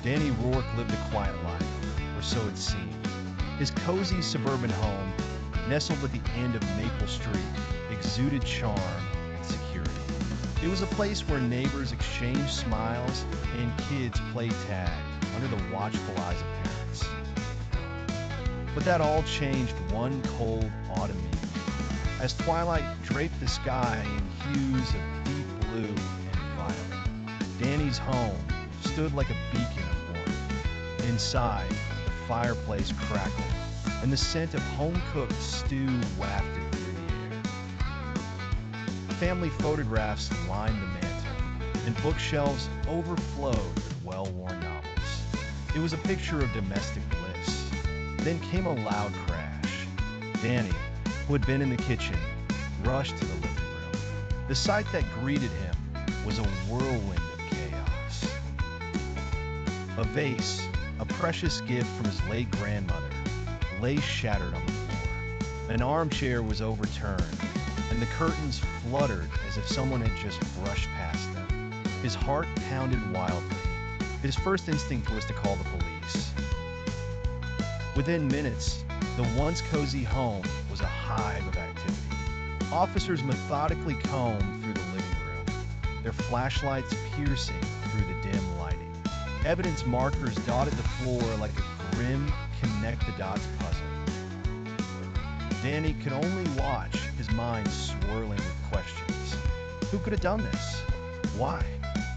Danny Rourke lived a quiet life, or so it seemed. His cozy suburban home, nestled at the end of Maple Street, exuded charm and security. It was a place where neighbors exchanged smiles and kids played tag under the watchful eyes of parents. But that all changed one cold autumn evening, as twilight draped the sky in hues of deep blue and violet. Danny's home stood like a beacon of warmth. Inside, the fireplace crackled, and the scent of home-cooked stew wafted through the air. Family photographs lined the mantel, and bookshelves overflowed with well-worn novels. It was a picture of domestic bliss. Then came a loud crash. Danny, who had been in the kitchen, rushed to the living room. The sight that greeted him was a whirlwind of chaos. A vase, a precious gift from his late grandmother, lay shattered on the floor. An armchair was overturned, and the curtains fluttered as if someone had just brushed past them. His heart pounded wildly. His first instinct was to call the police. Within minutes, the once cozy home was a hive of activity. Officers methodically combed through the living room, their flashlights piercing through the dim lighting. Evidence markers dotted the floor like a grim connect-the-dots puzzle. Danny could only watch, his mind swirling with questions. Who could have done this? Why?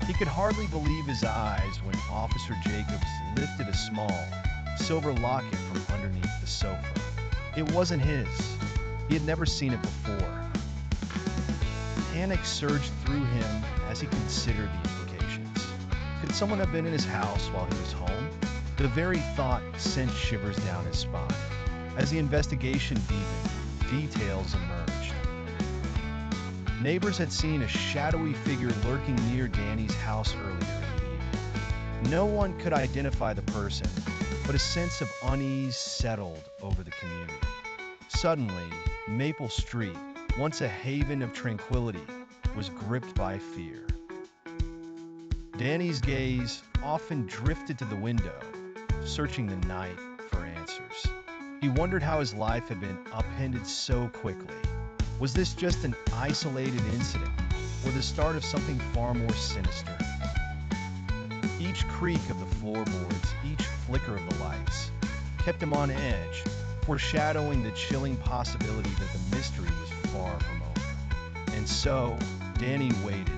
He could hardly believe his eyes when Officer Jacobs lifted a small, silver locket from underneath the sofa. It wasn't his. He had never seen it before. Panic surged through him as he considered the implications. Could someone have been in his house while he was home? The very thought sent shivers down his spine. As the investigation deepened, details emerged. Neighbors had seen a shadowy figure lurking near Danny's house earlier in the evening. No one could identify the person, but a sense of unease settled over the community. Suddenly, Maple Street, once a haven of tranquility, was gripped by fear. Danny's gaze often drifted to the window, searching the night for answers. He wondered how his life had been upended so quickly. Was this just an isolated incident, or the start of something far more sinister? Each creak of the floorboards, each flicker of the lights, kept him on edge, foreshadowing the chilling possibility that the mystery was far from over. And so, Danny waited,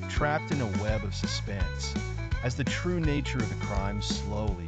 trapped in a web of suspense, as the true nature of the crime slowly